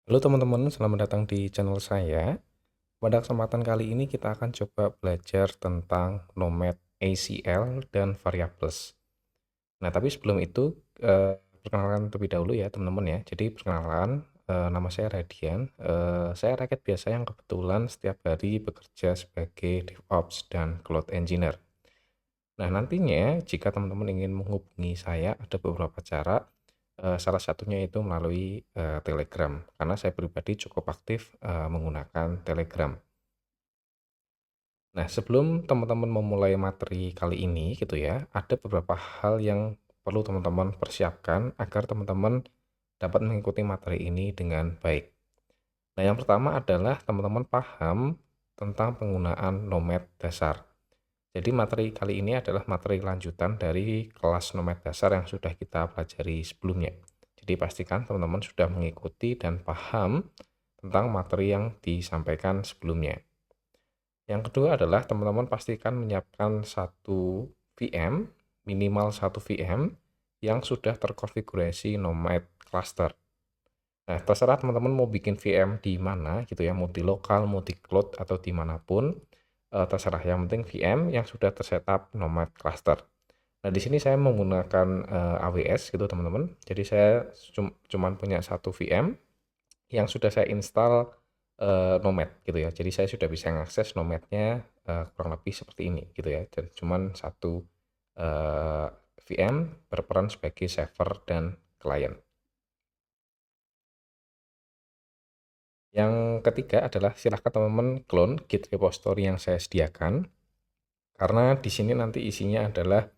Halo teman-teman, selamat datang di channel saya. Pada kesempatan kali ini kita akan coba belajar tentang nomad ACL dan variables. Nah, tapi sebelum itu, perkenalkan terlebih dahulu ya teman-teman ya. Jadi perkenalan, nama saya Radian. Saya rakyat biasa yang kebetulan setiap hari bekerja sebagai DevOps dan Cloud Engineer. Nah, nantinya jika teman-teman ingin menghubungi saya ada beberapa cara, salah satunya itu melalui, Telegram, karena saya pribadi cukup aktif, menggunakan Telegram. Nah, sebelum teman-teman memulai materi kali ini gitu ya, ada beberapa hal yang perlu teman-teman persiapkan agar teman-teman dapat mengikuti materi ini dengan baik. Nah, yang pertama adalah teman-teman paham tentang penggunaan nomad dasar. Jadi materi kali ini adalah materi lanjutan dari kelas nomad dasar yang sudah kita pelajari sebelumnya. Jadi pastikan teman-teman sudah mengikuti dan paham tentang materi yang disampaikan sebelumnya. Yang kedua adalah teman-teman pastikan menyiapkan satu VM, minimal satu VM yang sudah terkonfigurasi nomad cluster. Nah, terserah teman-teman mau bikin VM di mana gitu ya, multi lokal, multi cloud atau dimanapun, terserah. Yang penting VM yang sudah tersetup nomad cluster. Nah, di sini saya menggunakan AWS gitu teman-teman. Jadi saya cuman punya satu VM yang sudah saya install Nomad gitu ya. Jadi saya sudah bisa mengakses Nomadnya kurang lebih seperti ini gitu ya. Dan cuman satu eh, VM berperan sebagai server dan klien. Yang ketiga adalah silahkan teman-teman clone Git repository yang saya sediakan, karena di sini nanti isinya adalah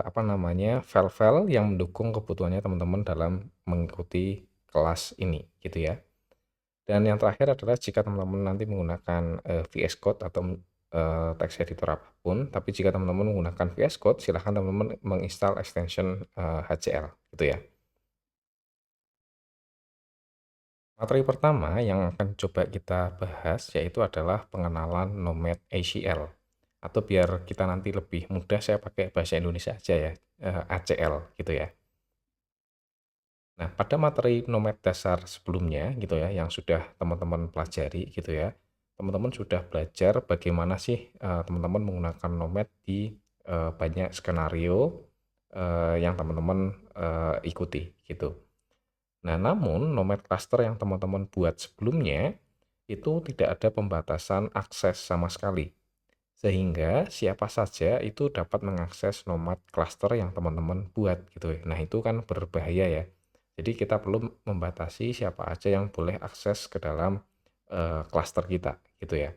apa namanya, file-file yang mendukung kebutuhannya teman-teman dalam mengikuti kelas ini gitu ya. Dan yang terakhir adalah jika teman-teman nanti menggunakan VS Code atau text editor apapun, tapi jika teman-teman menggunakan VS Code, silahkan teman-teman menginstal extension HCL gitu ya. Materi pertama yang akan coba kita bahas yaitu adalah pengenalan Nomad ACL, atau biar kita nanti lebih mudah saya pakai bahasa Indonesia aja ya, ACL gitu ya. Nah, pada materi Nomad dasar sebelumnya gitu ya, yang sudah teman-teman pelajari gitu ya, teman-teman sudah belajar bagaimana sih teman-teman menggunakan Nomad di banyak skenario yang teman-teman ikuti gitu. Nah, namun nomad cluster yang teman-teman buat sebelumnya itu tidak ada pembatasan akses sama sekali. Sehingga siapa saja itu dapat mengakses nomad cluster yang teman-teman buat gitu ya. Nah, itu kan berbahaya ya. Jadi kita perlu membatasi siapa aja yang boleh akses ke dalam cluster kita gitu ya.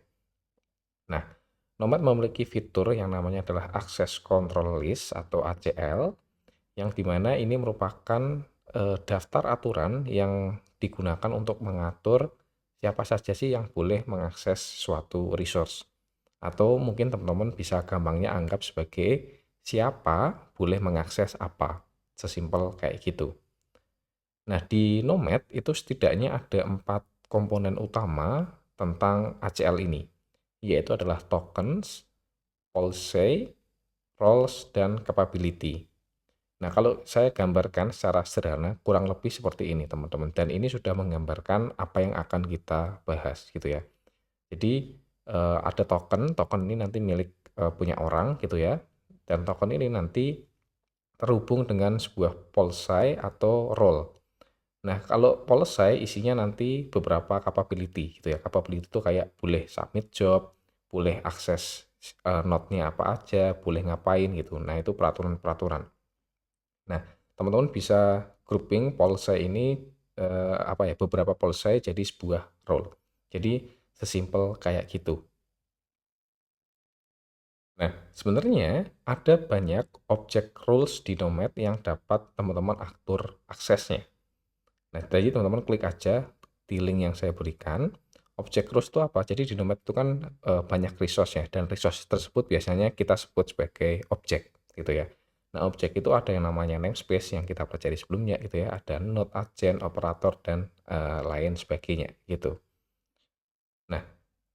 Nah, nomad memiliki fitur yang namanya adalah Access Control List atau ACL, yang dimana ini merupakan daftar aturan yang digunakan untuk mengatur siapa saja sih yang boleh mengakses suatu resource. Atau mungkin teman-teman bisa gampangnya anggap sebagai siapa boleh mengakses apa. Sesimpel kayak gitu. Nah, di Nomad itu setidaknya ada 4 komponen utama tentang ACL ini, yaitu adalah tokens, policy, roles, dan capability. Nah, kalau saya gambarkan secara sederhana, kurang lebih seperti ini, teman-teman. Dan ini sudah menggambarkan apa yang akan kita bahas, gitu ya. Jadi, ada token, token ini nanti milik punya orang, gitu ya. Dan token ini nanti terhubung dengan sebuah policy atau role. Nah, kalau policy isinya nanti beberapa capability, gitu ya. Capability itu kayak boleh submit job, boleh akses node-nya apa aja, boleh ngapain gitu. Nah, itu peraturan-peraturan. Nah, teman-teman bisa grouping polsai ini apa ya, beberapa polsai jadi sebuah role. Jadi sesimpel kayak gitu. Nah, sebenarnya ada banyak objek rules di Nomad yang dapat teman-teman atur aksesnya. Nah, jadi teman-teman klik aja di link yang saya berikan. Objek rules itu apa? Jadi di Nomad itu kan banyak resource ya, dan resource tersebut biasanya kita sebut sebagai objek gitu ya. Nah, objek itu ada yang namanya namespace yang kita pelajari sebelumnya gitu ya, ada node, agent, operator, dan lain sebagainya gitu. Nah,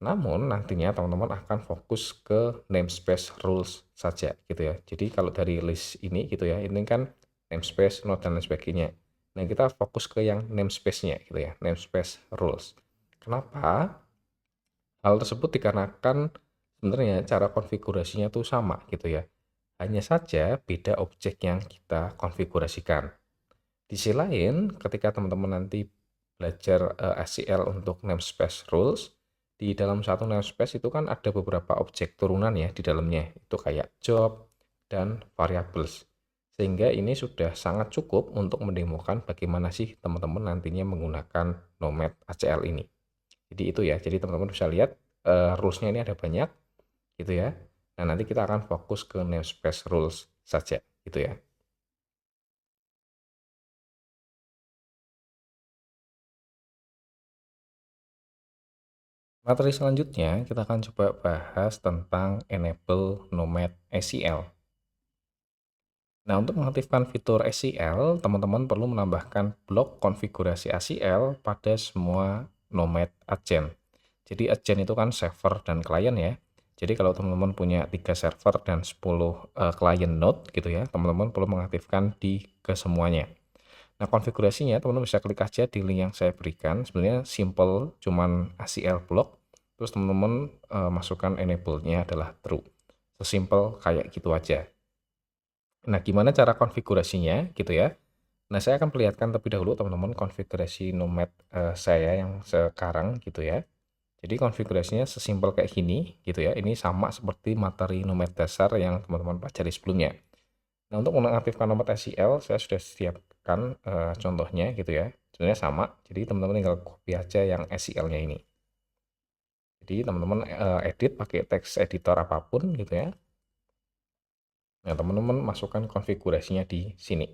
namun nantinya teman-teman akan fokus ke namespace rules saja gitu ya. Jadi kalau dari list ini gitu ya, ini kan namespace, node, dan lain sebagainya. Nah, kita fokus ke yang namespace-nya gitu ya, namespace rules. Kenapa? Hal tersebut dikarenakan sebenarnya cara konfigurasinya tuh sama gitu ya. Hanya saja beda objek yang kita konfigurasikan. Di sisi lain, ketika teman-teman nanti belajar SQL untuk namespace rules, di dalam satu namespace itu kan ada beberapa objek turunan ya di dalamnya. Itu kayak job dan variables. Sehingga ini sudah sangat cukup untuk mendemokan bagaimana sih teman-teman nantinya menggunakan nomad ACL ini. Jadi itu ya, jadi teman-teman bisa lihat rules-nya ini ada banyak gitu ya. Nah, nanti kita akan fokus ke namespace rules saja gitu ya. Materi selanjutnya kita akan coba bahas tentang enable nomad SQL. Nah, untuk mengaktifkan fitur SQL, teman-teman perlu menambahkan blok konfigurasi SQL pada semua nomad agent. Jadi agent itu kan server dan klien ya. Jadi kalau teman-teman punya 3 server dan 10 klien node gitu ya, teman-teman perlu mengaktifkan di kesemuanya. Nah, konfigurasinya teman-teman bisa klik aja di link yang saya berikan. Sebenarnya simple, cuman ACL block. Terus teman-teman masukkan enable-nya adalah true. Sesimpel kayak gitu aja. Nah, gimana cara konfigurasinya gitu ya? Nah, saya akan perlihatkan terlebih dahulu teman-teman konfigurasi nomad saya yang sekarang gitu ya. Jadi konfigurasinya sesimpel kayak gini gitu ya. Ini sama seperti materi nomad dasar yang teman-teman pelajari sebelumnya. Nah, untuk mengaktifkan nomad SQL, saya sudah siapkan contohnya gitu ya. Sebenarnya sama, jadi teman-teman tinggal copy aja yang SQL-nya ini. Jadi teman-teman edit pakai text editor apapun gitu ya. Nah, teman-teman masukkan konfigurasinya di sini.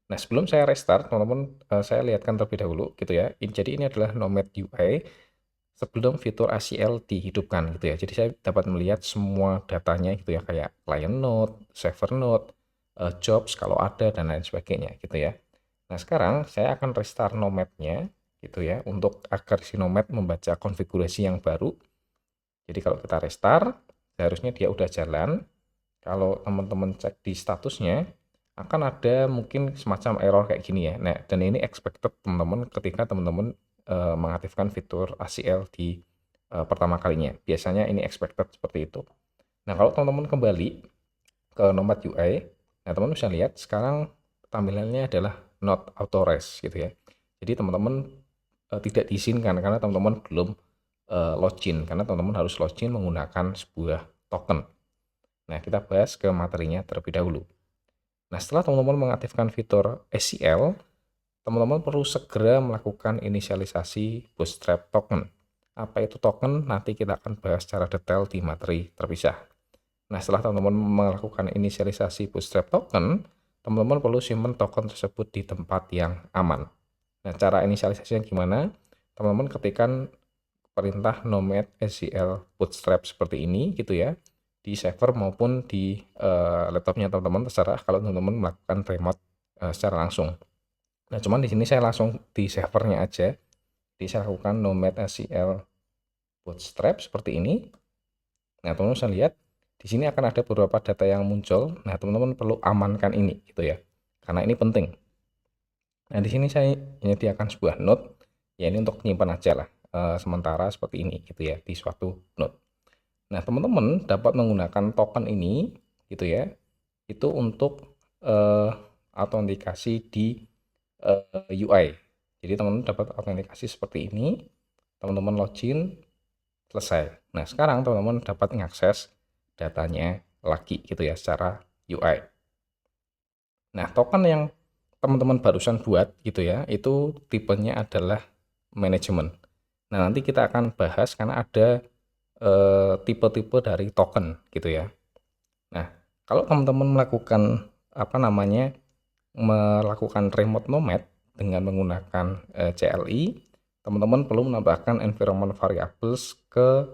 Nah, sebelum saya restart, teman-teman saya lihatkan terlebih dahulu gitu ya. Jadi ini adalah Nomad UI sebelum fitur ACL dihidupkan gitu ya. Jadi saya dapat melihat semua datanya gitu ya, kayak client node, server node, jobs kalau ada dan lain sebagainya gitu ya. Nah, sekarang saya akan restart Nomad-nya gitu ya untuk agar si Nomad membaca konfigurasi yang baru. Jadi kalau kita restart, seharusnya dia udah jalan. Kalau teman-teman cek di statusnya, akan ada mungkin semacam error kayak gini ya. Nah, dan ini expected teman-teman ketika teman-teman mengaktifkan fitur ACL di pertama kalinya. Biasanya ini expected seperti itu. Nah, kalau teman-teman kembali ke Nomad UI, nah teman-teman bisa lihat sekarang tampilannya adalah not authorized gitu ya. Jadi teman-teman tidak diizinkan karena teman-teman belum login, karena teman-teman harus login menggunakan sebuah token. Nah, kita bahas ke materinya terlebih dahulu. Nah, setelah teman-teman mengaktifkan fitur SQL, teman-teman perlu segera melakukan inisialisasi Bootstrap token. Apa itu token? Nanti kita akan bahas secara detail di materi terpisah. Nah, setelah teman-teman melakukan inisialisasi Bootstrap token, teman-teman perlu simpan token tersebut di tempat yang aman. Nah, cara inisialisasinya gimana? Teman-teman ketikkan perintah nomad SQL bootstrap seperti ini gitu ya, di server maupun di laptopnya teman-teman, terserah kalau teman-teman melakukan remote secara langsung. Nah, cuman di sini saya langsung di servernya aja. Jadi saya lakukan nomad SQL bootstrap seperti ini. Nah, teman-teman bisa lihat di sini akan ada beberapa data yang muncul. Nah, teman-teman perlu amankan ini gitu ya. Karena ini penting. Nah, di sini saya menyediakan sebuah node, ya ini untuk menyimpan aja lah, sementara seperti ini gitu ya, di suatu node. Nah, teman-teman dapat menggunakan token ini gitu ya, itu untuk autentikasi di UI. Jadi teman-teman dapat autentikasi seperti ini, teman-teman login, selesai. Nah, sekarang teman-teman dapat mengakses datanya lagi gitu ya secara UI. Nah, token yang teman-teman barusan buat gitu ya, itu tipenya adalah manajemen. Nah, nanti kita akan bahas karena ada tipe-tipe dari token gitu ya. Nah, kalau teman-teman melakukan apa namanya, melakukan remote nomad dengan menggunakan CLI, teman-teman perlu menambahkan environment variables ke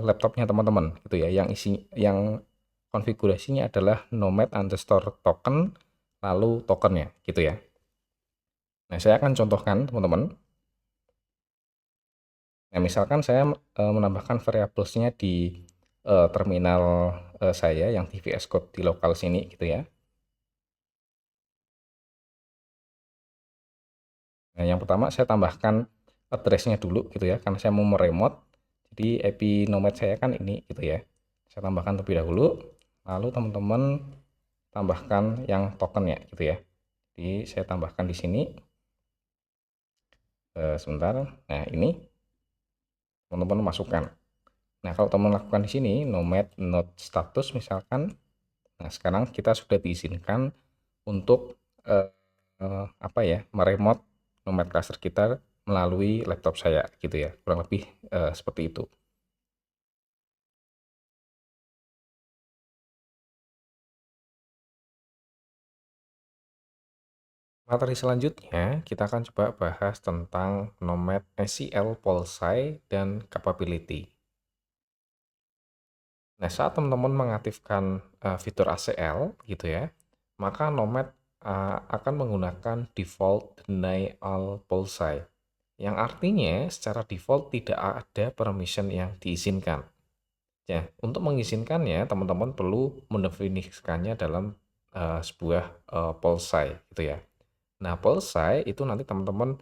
laptopnya teman-teman gitu ya, yang konfigurasinya adalah nomad underscore token lalu tokennya gitu ya. Nah, saya akan contohkan teman-teman. Nah, misalkan saya menambahkan variablesnya di terminal saya yang di VS Code di lokal sini gitu ya. Nah, yang pertama saya tambahkan address-nya dulu gitu ya, karena saya mau meremote. Jadi IP nomad saya kan ini gitu ya. Saya tambahkan terlebih dahulu, lalu teman-teman tambahkan yang tokennya gitu ya. Jadi saya tambahkan di sini sebentar. Nah, ini teman-teman masukkan. Nah, kalau teman lakukan di sini nomad not status misalkan. Nah, sekarang kita sudah diizinkan untuk apa ya, meremote nomad cluster kita melalui laptop saya gitu ya. Kurang lebih seperti itu. Materi selanjutnya kita akan coba bahas tentang nomad SEL, Polsai, dan capability. Nah, saat teman-teman mengaktifkan fitur ACL gitu ya, maka nomad akan menggunakan default deny all Polsai, yang artinya secara default tidak ada permission yang diizinkan. Ya, untuk mengizinkannya, teman-teman perlu mendefinisikannya dalam sebuah Polsai gitu ya. Nah, Polsai itu nanti teman-teman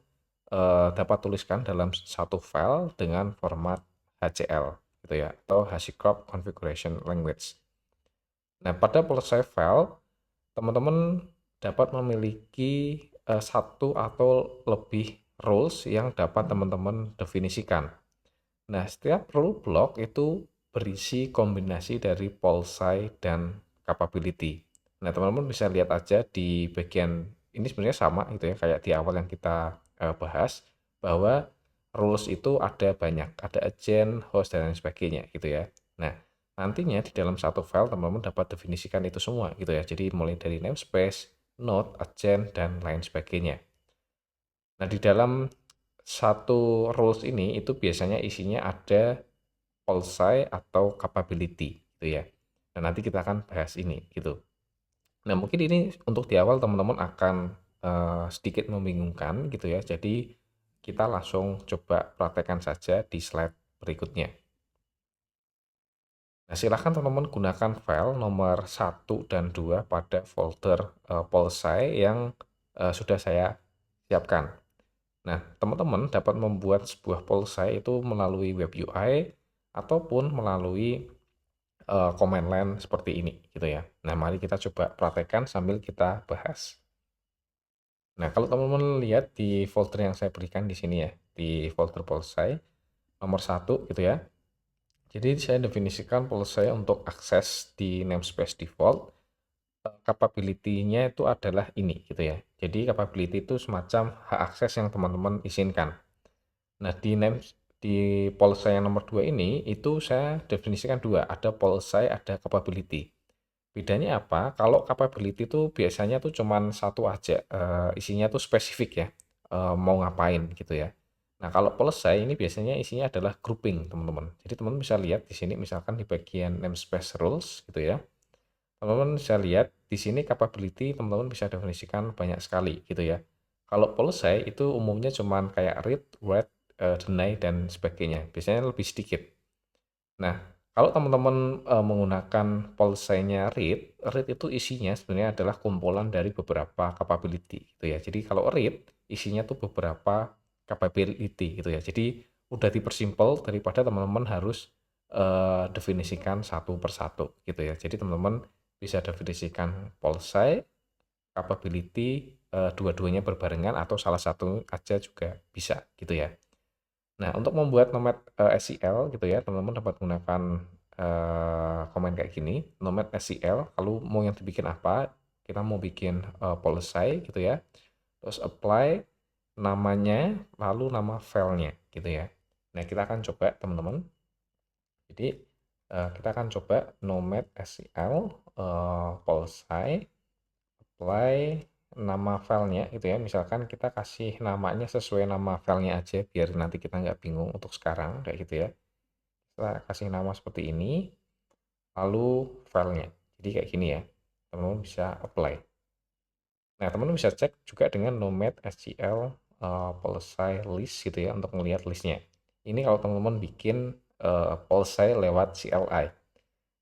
dapat tuliskan dalam satu file dengan format HCL gitu ya, atau HashiCorp Configuration Language. Nah, pada Polsai file, teman-teman dapat memiliki satu atau lebih rules yang dapat teman-teman definisikan. Nah, setiap rule block itu berisi kombinasi dari Polsai dan capability. Nah, teman-teman bisa lihat aja di bagian ini sebenarnya sama gitu ya, kayak di awal yang kita bahas, bahwa rules itu ada banyak, ada agent, host, dan lain sebagainya gitu ya. Nah, nantinya di dalam satu file teman-teman dapat definisikan itu semua gitu ya. Jadi mulai dari namespace, node, agent, dan lain sebagainya. Nah, di dalam satu rules ini itu biasanya isinya ada Polsai atau capability gitu ya. Nah, nanti kita akan bahas ini gitu. Nah, mungkin ini untuk di awal teman-teman akan sedikit membingungkan gitu ya. Jadi kita langsung coba praktekkan saja di slide berikutnya. Nah, silahkan teman-teman gunakan file nomor 1 dan 2 pada folder Polsai yang sudah saya siapkan. Nah, teman-teman dapat membuat sebuah Polsai itu melalui web UI ataupun melalui command line seperti ini gitu ya. Nah, mari kita coba praktekkan sambil kita bahas. Nah, kalau teman-teman lihat di folder yang saya berikan di sini ya, di folder Polsai nomor 1 gitu ya. Jadi saya definisikan Polsai untuk akses di namespace default, capability-nya itu adalah ini gitu ya. Jadi capability itu semacam hak akses yang teman-teman izinkan. Nah, di Polsai yang nomor 2 ini itu saya definisikan dua, ada Polsai, ada capability. Bedanya apa? Kalau capability itu biasanya tuh cuman satu aja, isinya tuh spesifik ya, mau ngapain gitu ya. Nah, kalau Polsai ini biasanya isinya adalah grouping, teman-teman. Jadi teman-teman bisa lihat di sini misalkan di bagian namespace rules gitu ya. Teman-teman bisa lihat di sini capability teman-teman bisa definisikan banyak sekali gitu ya. Kalau Polsai itu umumnya cuman kayak read, write, deny dan sebagainya. Biasanya lebih sedikit. Nah, kalau teman-teman menggunakan Polsai-nya read, read itu isinya sebenarnya adalah kumpulan dari beberapa capability gitu ya. Jadi kalau read isinya tuh beberapa capability gitu ya. Jadi udah dipersimpel daripada teman-teman harus definisikan satu persatu gitu ya. Jadi teman-teman bisa definisikan Polsai, capability, dua-duanya berbarengan atau salah satu aja juga bisa gitu ya. Nah, untuk membuat nomad SEL gitu ya, teman-teman dapat gunakan komen kayak gini, nomad SEL, lalu mau yang dibikin apa? Kita mau bikin policy gitu ya, terus apply namanya, lalu nama filenya gitu ya. Nah, kita akan coba teman-teman. Jadi kita akan coba nomad SEL, policy, apply nama filenya gitu ya. Misalkan kita kasih namanya sesuai nama filenya aja biar nanti kita nggak bingung untuk sekarang kayak gitu ya. Kita kasih nama seperti ini, lalu filenya. Jadi kayak gini ya. Teman-teman bisa apply. Nah, teman-teman bisa cek juga dengan nomad SQL policy list gitu ya untuk melihat listnya. Ini kalau teman-teman bikin policy lewat CLI.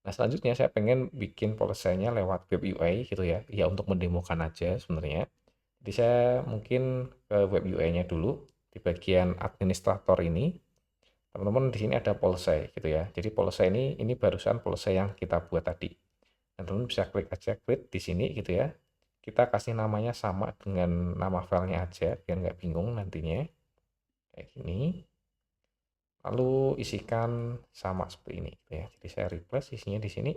Nah, selanjutnya saya pengen bikin policy-nya lewat web UI gitu ya. Ya untuk mendemokan aja sebenarnya. Jadi saya mungkin ke web UI-nya dulu, di bagian administrator ini, teman-teman di sini ada policy gitu ya. Jadi policy ini barusan policy yang kita buat tadi. Dan teman-teman bisa klik aja create di sini gitu ya. Kita kasih namanya sama dengan nama filenya aja, biar nggak bingung nantinya. Kayak gini. Lalu isikan sama seperti ini gitu ya. Jadi saya replace isinya di sini.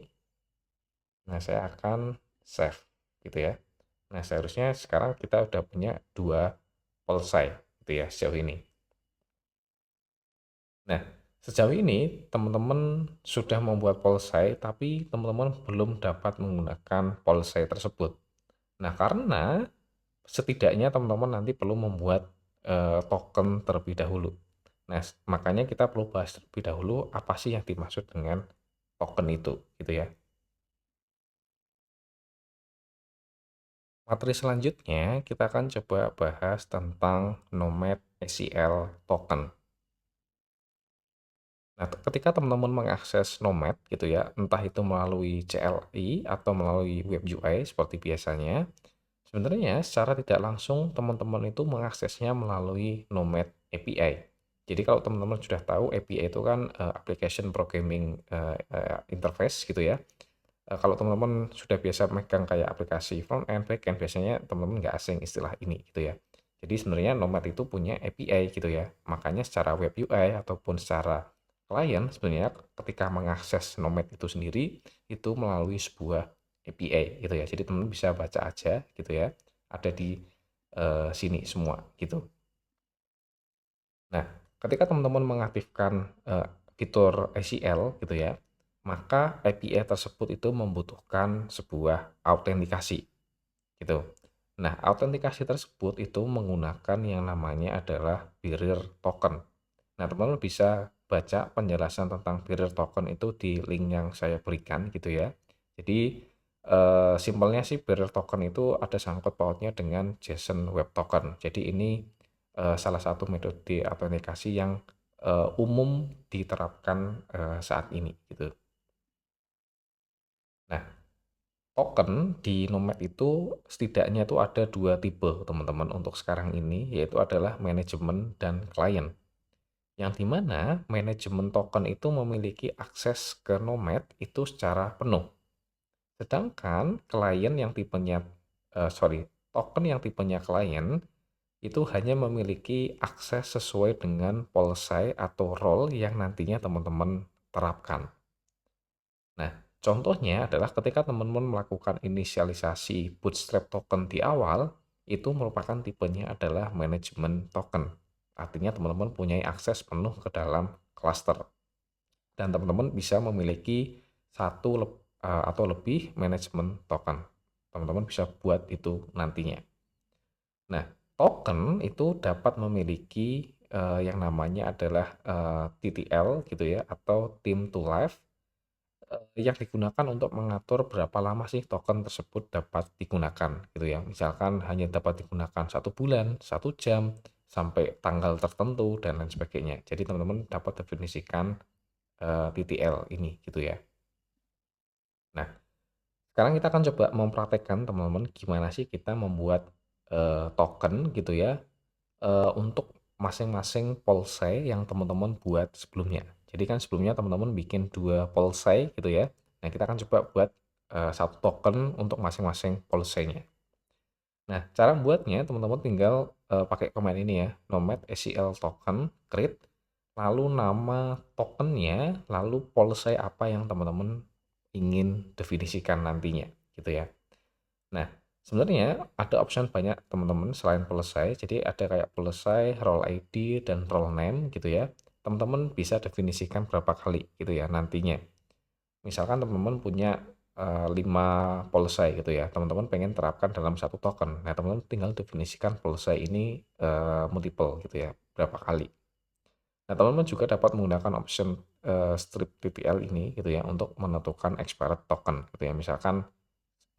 Nah, saya akan save gitu ya. Nah, seharusnya sekarang kita udah punya dua polsai gitu ya sejauh ini. Nah, sejauh ini teman-teman sudah membuat polsai, tapi teman-teman belum dapat menggunakan polsai tersebut. Nah, karena setidaknya teman-teman nanti perlu membuat token terlebih dahulu. Nah, makanya kita perlu bahas terlebih dahulu apa sih yang dimaksud dengan token itu, gitu ya. Materi selanjutnya, kita akan coba bahas tentang Nomad ACL token. Nah, ketika teman-teman mengakses Nomad gitu ya, entah itu melalui CLI atau melalui web UI seperti biasanya, sebenarnya secara tidak langsung teman-teman itu mengaksesnya melalui Nomad API. Jadi kalau teman-teman sudah tahu API itu kan application programming interface gitu ya. Kalau teman-teman sudah biasa megang kayak aplikasi front end, back end, biasanya teman-teman nggak asing istilah ini gitu ya. Jadi sebenarnya Nomad itu punya API gitu ya. Makanya secara web UI ataupun secara klien sebenarnya ketika mengakses Nomad itu sendiri itu melalui sebuah API gitu ya. Jadi teman-teman bisa baca aja gitu ya. Ada di sini semua gitu. Nah, ketika teman-teman mengaktifkan fitur ACL gitu ya, maka API tersebut itu membutuhkan sebuah autentikasi gitu. Nah, autentikasi tersebut itu menggunakan yang namanya adalah Bearer Token. Nah, teman-teman bisa baca penjelasan tentang Bearer Token itu di link yang saya berikan gitu ya. Jadi simpelnya sih Bearer Token itu ada sangkut pautnya dengan JSON Web Token. Jadi ini salah satu metode autentikasi yang umum diterapkan saat ini gitu. Nah, token di Nomad itu setidaknya itu ada dua tipe teman-teman untuk sekarang ini, yaitu adalah manajemen dan klien. Yang dimana manajemen token itu memiliki akses ke Nomad itu secara penuh. Sedangkan klien yang tipenya, token yang tipenya klien itu hanya memiliki akses sesuai dengan policy atau role yang nantinya teman-teman terapkan. Nah, contohnya adalah ketika teman-teman melakukan inisialisasi Bootstrap token di awal, itu merupakan tipenya adalah manajemen token. Artinya teman-teman punya akses penuh ke dalam cluster. Dan teman-teman bisa memiliki atau lebih manajemen token. Teman-teman bisa buat itu nantinya. Nah, token itu dapat memiliki yang namanya adalah TTL gitu ya, atau Team to Life, yang digunakan untuk mengatur berapa lama sih token tersebut dapat digunakan gitu ya. Misalkan hanya dapat digunakan 1 bulan, 1 jam, sampai tanggal tertentu dan lain sebagainya. Jadi teman-teman dapat definisikan TTL ini gitu ya. Nah, sekarang kita akan coba mempraktekkan teman-teman gimana sih kita membuat token gitu ya untuk masing-masing polsai yang teman-teman buat sebelumnya. Jadi kan sebelumnya teman-teman bikin 2 polsai gitu ya. Nah, kita akan coba buat 1 token untuk masing-masing polsainya. Nah, cara buatnya teman-teman tinggal pakai command ini ya, nomad ACL token create, lalu nama tokennya, lalu polsai apa yang teman-teman ingin definisikan nantinya gitu ya. Nah, sebenarnya ada option banyak teman-teman selain pelisai. Jadi ada kayak pelisai, role ID, dan role name gitu ya. Teman-teman bisa definisikan berapa kali gitu ya nantinya. Misalkan teman-teman punya 5 pelisai gitu ya. Teman-teman pengen terapkan dalam satu token. Nah, teman-teman tinggal definisikan pelisai ini multiple gitu ya, berapa kali. Nah, teman-teman juga dapat menggunakan option strip TTL ini gitu ya untuk menentukan expired token gitu ya. Misalkan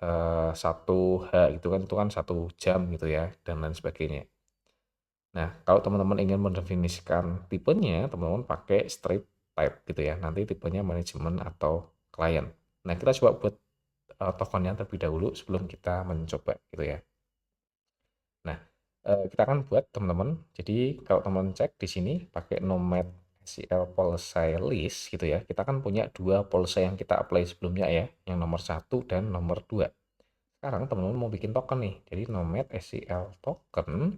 1H gitu kan, itu kan 1 jam gitu ya, dan lain sebagainya. Nah, kalau teman-teman ingin mendefinisikan tipenya, teman-teman pakai strip type gitu ya, nanti tipenya manajemen atau klien. Nah, kita coba buat tokennya terlebih dahulu sebelum kita mencoba gitu ya. Nah, kita akan buat teman-teman. Jadi kalau teman-teman cek di sini pakai nomad SEL policy list gitu ya. Kita kan punya dua policy yang kita apply sebelumnya ya, yang nomor satu dan nomor 2. Sekarang teman-teman mau bikin token nih. Jadi nomad SEL token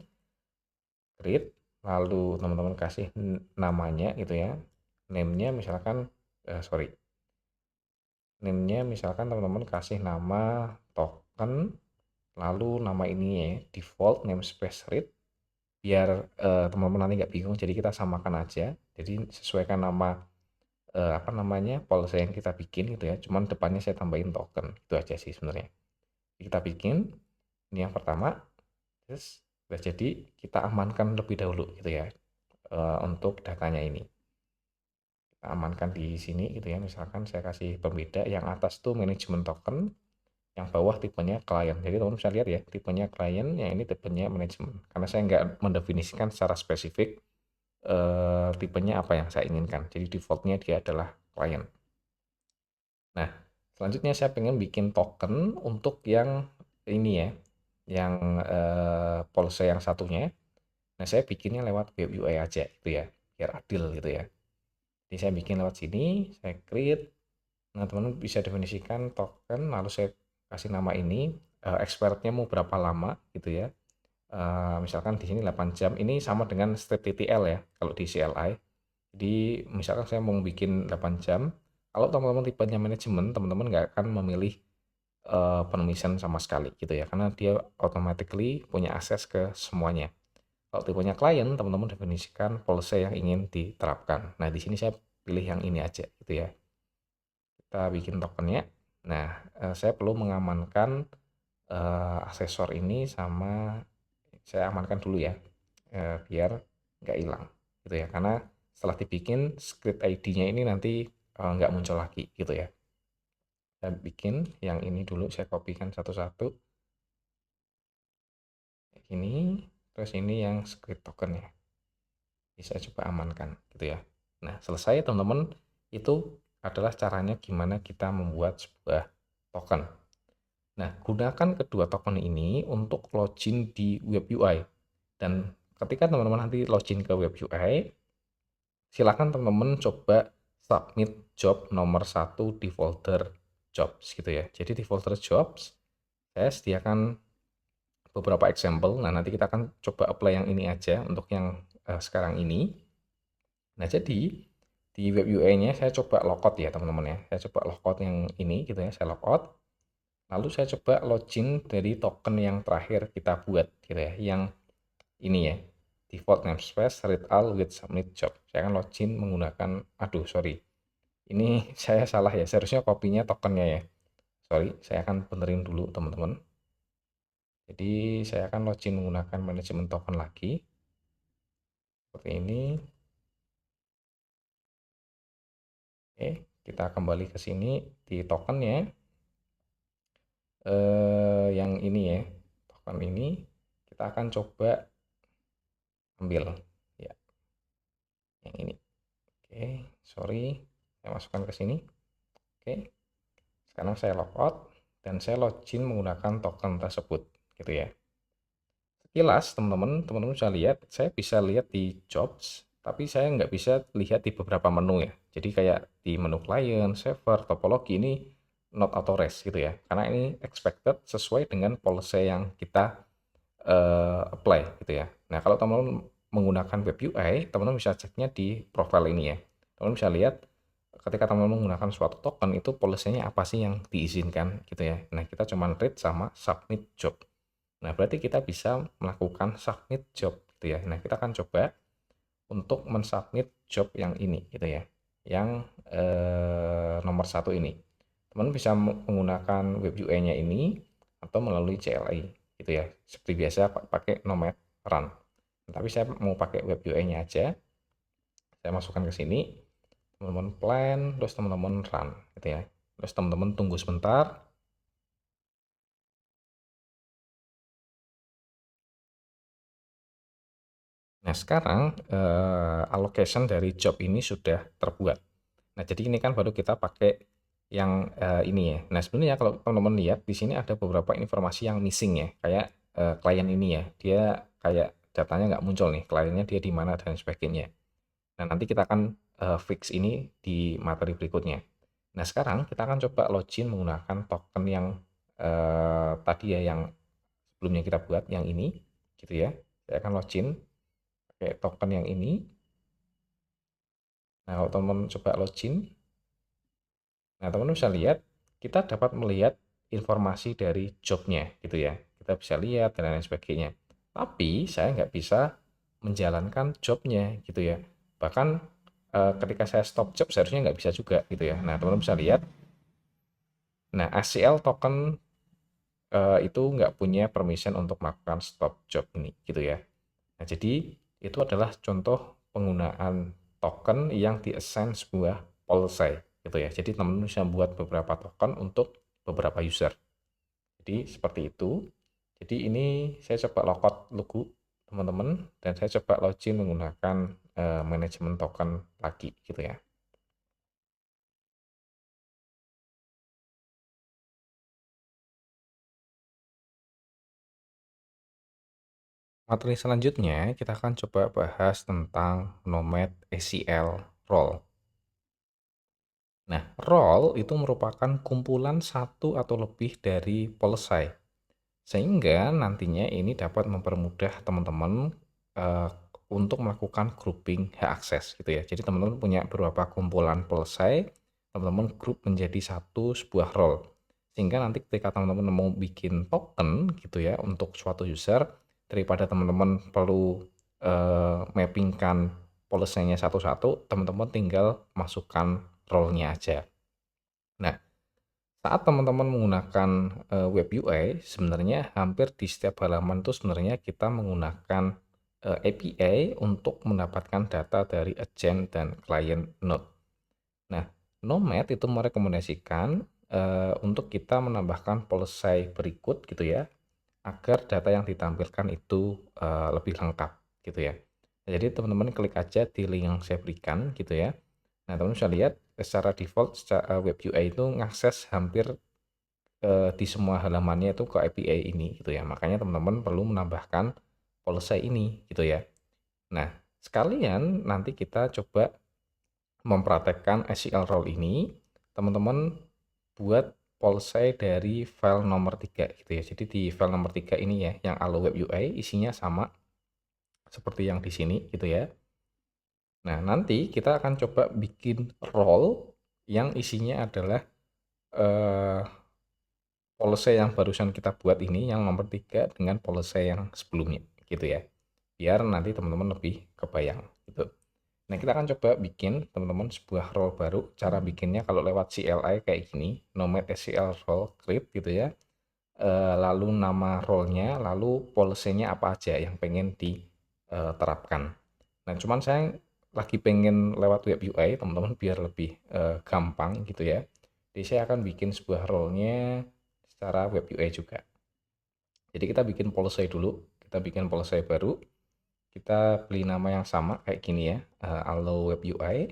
create, lalu teman-teman kasih namanya gitu ya. Name-nya misalkan sorry. Name-nya misalkan teman-teman kasih nama token, lalu nama ini ya, default namespace read, biar teman-teman nanti nggak bingung. Jadi kita samakan aja. Jadi sesuaikan nama apa namanya policy yang kita bikin gitu ya. Cuman depannya saya tambahin token. Itu aja sih sebenarnya. Kita bikin ini yang pertama, terus udah jadi kita amankan lebih dahulu gitu ya untuk datanya ini. Kita amankan di sini gitu ya. Misalkan saya kasih pembeda, yang atas tuh manajemen token, yang bawah tipenya klien. Jadi teman-teman bisa lihat ya, tipenya klien, yang ini tipenya manajemen. Karena saya nggak mendefinisikan secara spesifik tipenya apa yang saya inginkan. Jadi defaultnya dia adalah klien. Nah, selanjutnya saya pengen bikin token untuk yang ini ya, yang policy yang satunya. Nah, saya bikinnya lewat web UI aja gitu ya, biar adil gitu ya. Jadi saya bikin lewat sini, saya create. Nah, teman-teman bisa definisikan token, lalu saya kasih nama ini, expirednya mau berapa lama gitu ya. Misalkan di sini 8 jam, ini sama dengan step TTL ya, kalau di CLI. Jadi misalkan saya mau bikin 8 jam, kalau teman-teman tipenya manajemen, teman-teman nggak akan memilih permission sama sekali gitu ya, karena dia automatically punya akses ke semuanya. Kalau tipenya klien, teman-teman definisikan policy yang ingin diterapkan. Nah, di sini saya pilih yang ini aja gitu ya. Kita bikin tokennya. Nah, saya perlu mengamankan asesor ini sama saya amankan dulu ya, biar nggak hilang gitu ya. Karena setelah dibikin script ID-nya ini nanti nggak muncul lagi gitu ya. Saya bikin yang ini dulu, saya kopikan satu-satu. Ini, terus ini yang script token ya. Bisa coba amankan gitu ya. Nah, selesai teman-teman. Itu adalah caranya gimana kita membuat sebuah token. Nah, gunakan kedua token ini untuk login di web UI. Dan ketika teman-teman nanti login ke web UI, silakan teman-teman coba submit job nomor satu di folder jobs gitu ya. Jadi di folder jobs, saya sediakan beberapa example. Nah, nanti kita akan coba apply yang ini aja untuk yang sekarang ini. Nah, jadi di web UI-nya saya coba logout ya teman-teman ya. Saya coba logout yang ini gitu ya, saya logout. Lalu saya coba login dari token yang terakhir kita buat gitu ya, yang ini ya, default namespace read all with submit job. Saya akan login menggunakan, aduh sorry, ini saya salah ya, seharusnya kopinya tokennya ya. Sorry, saya akan benerin dulu teman-teman. Jadi saya akan login menggunakan manajemen token lagi. Seperti ini. Oke, kita kembali ke sini di tokennya. Yang ini ya, token ini kita akan coba ambil ya, yang ini. Oke, sorry, saya masukkan ke sini. Oke, sekarang saya logout dan saya login menggunakan token tersebut gitu ya. Sekilas teman-teman bisa lihat, saya bisa lihat di jobs, tapi saya nggak bisa lihat di beberapa menu ya. Jadi kayak di menu client, server, topologi ini not authorized gitu ya. Karena ini expected sesuai dengan policy yang kita apply gitu ya. Nah, kalau teman-teman menggunakan web UI, teman-teman bisa ceknya di profile ini ya. Teman-teman bisa lihat ketika teman-teman menggunakan suatu token itu policy-nya apa sih yang diizinkan gitu ya. Nah, kita cuma read sama submit job. Nah, berarti kita bisa melakukan submit job gitu ya. Nah, kita akan coba untuk mensubmit job yang ini gitu ya. Yang nomor satu ini. Teman bisa menggunakan web UI-nya ini atau melalui CLI gitu ya. Seperti biasa pakai nomad run. Tapi saya mau pakai web UI-nya aja. Saya masukkan ke sini. Teman-teman plan, terus teman-teman run gitu ya. Terus teman-teman tunggu sebentar. Nah, sekarang allocation dari job ini sudah terbuat. Nah, jadi ini kan baru kita pakai yang ini ya. Nah, sebenarnya kalau teman-teman lihat di sini ada beberapa informasi yang missing ya. Kayak klien ini ya, dia kayak datanya nggak muncul nih, kliennya dia di mana dan sebagainya. Nah, nanti kita akan fix ini di materi berikutnya. Nah, sekarang kita akan coba login menggunakan token yang tadi ya, yang sebelumnya kita buat, yang ini, gitu ya. Saya akan login pakai token yang ini. Nah, kalau teman-teman coba login, nah teman-teman bisa lihat, kita dapat melihat informasi dari jobnya, gitu ya. Kita bisa lihat dan lain sebagainya. Tapi saya nggak bisa menjalankan jobnya, gitu ya. Bahkan ketika saya stop job seharusnya nggak bisa juga, gitu ya. Nah, teman-teman bisa lihat, nah ACL token itu nggak punya permission untuk melakukan stop job ini, gitu ya. Nah, jadi itu adalah contoh penggunaan token yang di-assign sebuah policy, gitu ya. Jadi teman-teman bisa buat beberapa token untuk beberapa user. Jadi seperti itu. Jadi ini saya coba logout logo teman-teman, dan saya coba login menggunakan manajemen token lagi, gitu ya. Materi selanjutnya kita akan coba bahas tentang Nomad ACL role. Nah, role itu merupakan kumpulan satu atau lebih dari policy, sehingga nantinya ini dapat mempermudah teman-teman eh, untuk melakukan grouping hak akses, gitu ya. Jadi teman-teman punya beberapa kumpulan policy, teman-teman grup menjadi satu sebuah role. Sehingga nanti ketika teman-teman mau bikin token, gitu ya, untuk suatu user, daripada teman-teman perlu mappingkan policy-nya satu-satu, teman-teman tinggal masukkan role-nya aja. Nah, saat teman-teman menggunakan web UI, sebenarnya hampir di setiap halaman itu sebenarnya kita menggunakan API untuk mendapatkan data dari agent dan client node. Nah, Nomad itu merekomendasikan untuk kita menambahkan policy berikut, gitu ya, agar data yang ditampilkan itu lebih lengkap, gitu ya. Nah, jadi teman-teman klik aja di link yang saya berikan, gitu ya. Nah, teman-teman bisa lihat secara default secara web UI itu ngakses hampir di semua halamannya itu ke API ini, gitu ya. Makanya teman-teman perlu menambahkan policy ini, gitu ya. Nah, sekalian nanti kita coba mempraktekkan SQL role ini, teman-teman buat policy dari file nomor 3, gitu ya. Jadi di file nomor 3 ini ya, yang Allo Web UI isinya sama seperti yang di sini, gitu ya. Nah, nanti kita akan coba bikin role yang isinya adalah eh, policy yang barusan kita buat ini, yang nomor 3 dengan policy yang sebelumnya, gitu ya. Biar nanti teman-teman lebih kebayang, gitu. Nah, kita akan coba bikin teman-teman sebuah role baru. Cara bikinnya kalau lewat CLI kayak gini, nomad SQL role create, gitu ya. Lalu nama role-nya, lalu policy-nya apa aja yang pengen diterapkan. Nah, cuman saya lagi pengen lewat web UI, teman-teman, biar lebih gampang, gitu ya. Jadi saya akan bikin sebuah role-nya secara web UI juga. Jadi kita bikin policy dulu, kita bikin policy baru, kita beli nama yang sama kayak gini ya, Allo Web UI.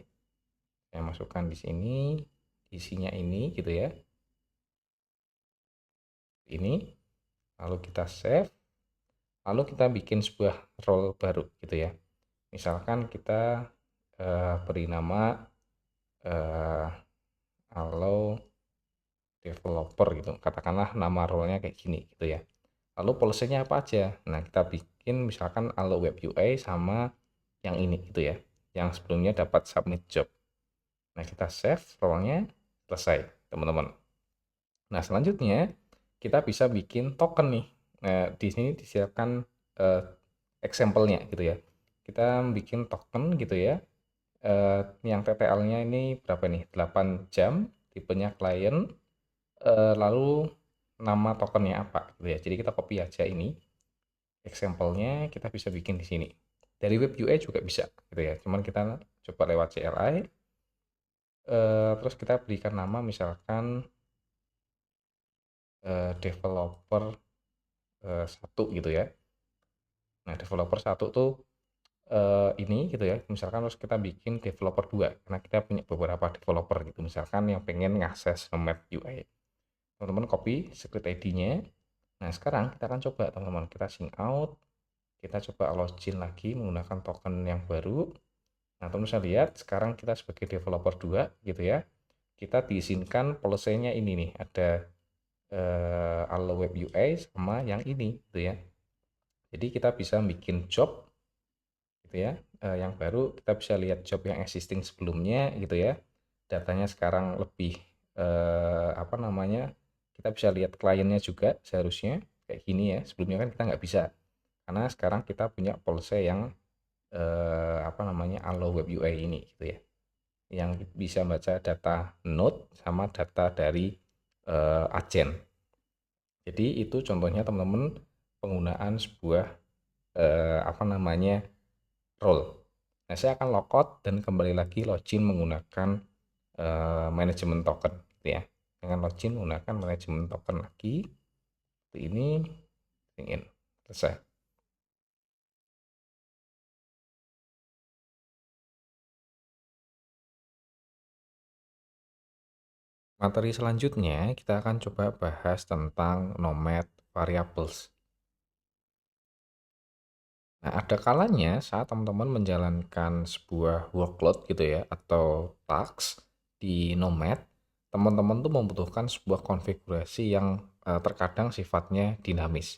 Saya masukkan di sini, isinya ini, gitu ya. Ini, lalu kita save, lalu kita bikin sebuah role baru, gitu ya. Misalkan kita beri nama eh, Allo Developer, gitu. Katakanlah nama role-nya kayak gini, gitu ya. Lalu policy-nya apa aja? Nah, kita bikin misalkan Allo Web UI sama yang ini, gitu ya. Yang sebelumnya dapat submit job. Nah, kita save role-nya, selesai, teman-teman. Nah, selanjutnya kita bisa bikin token nih. Nah, di sini disiapkan eh, example-nya, gitu ya. Kita bikin token, gitu ya. Yang TTL-nya ini berapa nih? 8 jam, tipenya client, lalu nama tokennya apa, gitu ya. Jadi kita copy aja ini. Example-nya kita bisa bikin di sini. Dari web UI juga bisa, gitu ya. Cuman kita coba lewat CLI, terus kita berikan nama misalkan developer 1, gitu ya. Nah, developer 1 tuh ini, gitu ya. Misalkan terus kita bikin developer 2 karena kita punya beberapa developer, gitu. Misalkan yang pengen ngakses Nomad UI. Teman-teman copy script ID-nya, Nah, sekarang kita akan coba teman-teman, kita sign out, kita coba login lagi menggunakan token yang baru. Nah, teman bisa lihat sekarang kita sebagai developer 2 gitu ya. Kita diizinkan policy-nya ini nih, ada Allo Web UI sama yang ini gitu ya. Jadi kita bisa bikin job gitu ya. Yang baru kita bisa lihat job yang existing sebelumnya gitu ya. Datanya sekarang lebih apa namanya? Kita bisa lihat kliennya juga seharusnya kayak gini ya. Sebelumnya kan kita nggak bisa karena sekarang kita punya policy yang apa namanya Allo Web UI ini gitu ya. Yang bisa baca data node sama data dari agent. Jadi itu contohnya teman-teman penggunaan sebuah apa namanya role. Nah, saya akan logout dan kembali lagi login menggunakan manajemen token gitu ya. Dengan login menggunakan manajemen token lagi. Seperti ini, ingin selesai. Materi selanjutnya kita akan coba bahas tentang nomad variables. Nah, ada kalanya saat teman-teman menjalankan sebuah workload gitu ya, atau task di Nomad, teman-teman tuh membutuhkan sebuah konfigurasi yang terkadang sifatnya dinamis.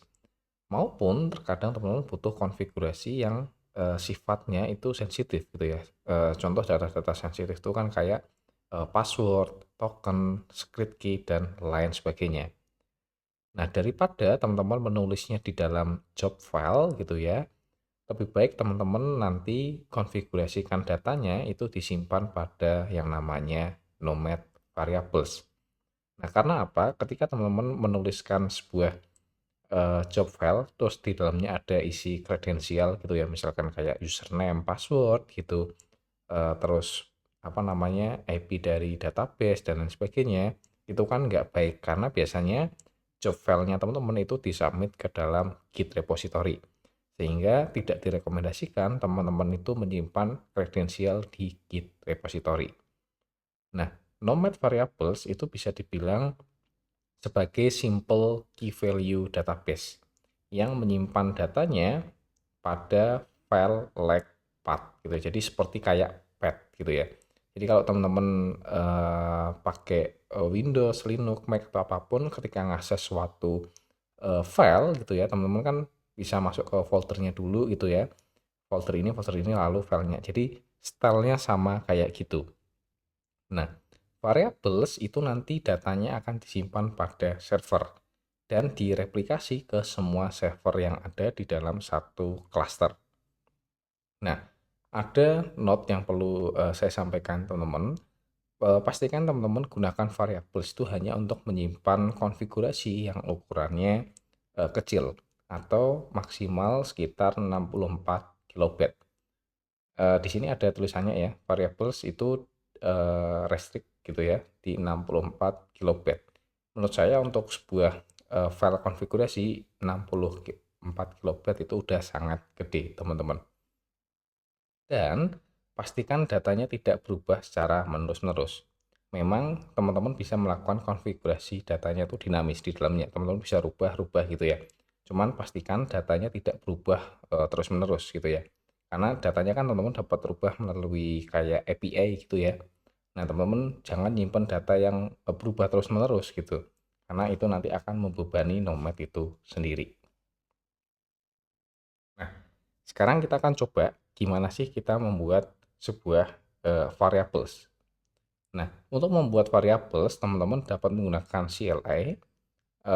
Maupun terkadang teman-teman butuh konfigurasi yang sifatnya itu sensitif gitu ya. Contoh data-data sensitif itu kan kayak password, token, secret key, dan lain sebagainya. Nah, daripada teman-teman menulisnya di dalam job file gitu ya, lebih baik teman-teman nanti konfigurasikan datanya itu disimpan pada yang namanya nomad variables. Nah, karena apa? Ketika teman-teman menuliskan sebuah job file, terus di dalamnya ada isi kredensial gitu ya, misalkan kayak username, password gitu, terus apa namanya IP dari database dan lain sebagainya, itu kan nggak baik karena biasanya job file-nya teman-teman itu disubmit ke dalam Git repository. Sehingga tidak direkomendasikan teman-teman itu menyimpan kredensial di Git repository. Nah, nomad variables itu bisa dibilang sebagai simple key value database yang menyimpan datanya pada file like path gitu. Jadi seperti kayak path gitu ya. Jadi kalau teman-teman pakai Windows, Linux, Mac atau apapun ketika ngakses suatu file gitu ya, teman-teman kan bisa masuk ke foldernya dulu gitu ya. Folder ini lalu filenya. Jadi stylenya sama kayak gitu. Nah, variables itu nanti datanya akan disimpan pada server dan direplikasi ke semua server yang ada di dalam satu cluster. Nah, ada note yang perlu saya sampaikan teman-teman. Pastikan teman-teman gunakan variables itu hanya untuk menyimpan konfigurasi yang ukurannya kecil atau maksimal sekitar 64 kilobyte. Di sini ada tulisannya ya, variables itu restrict gitu ya di 64 kilobyte. Menurut saya untuk sebuah file konfigurasi 64 kilobyte itu udah sangat gede, teman-teman. Dan pastikan datanya tidak berubah secara menerus-menerus. Memang teman-teman bisa melakukan konfigurasi datanya itu dinamis di dalamnya. Teman-teman bisa rubah-rubah gitu ya. Cuman pastikan datanya tidak berubah terus-menerus gitu ya. Karena datanya kan teman-teman dapat rubah melalui kayak API gitu ya. Nah, teman-teman jangan nyimpan data yang berubah terus-menerus gitu. Karena itu nanti akan membebani Nomad itu sendiri. Nah, sekarang kita akan coba gimana sih kita membuat sebuah variables. Nah, untuk membuat variables, teman-teman dapat menggunakan CLI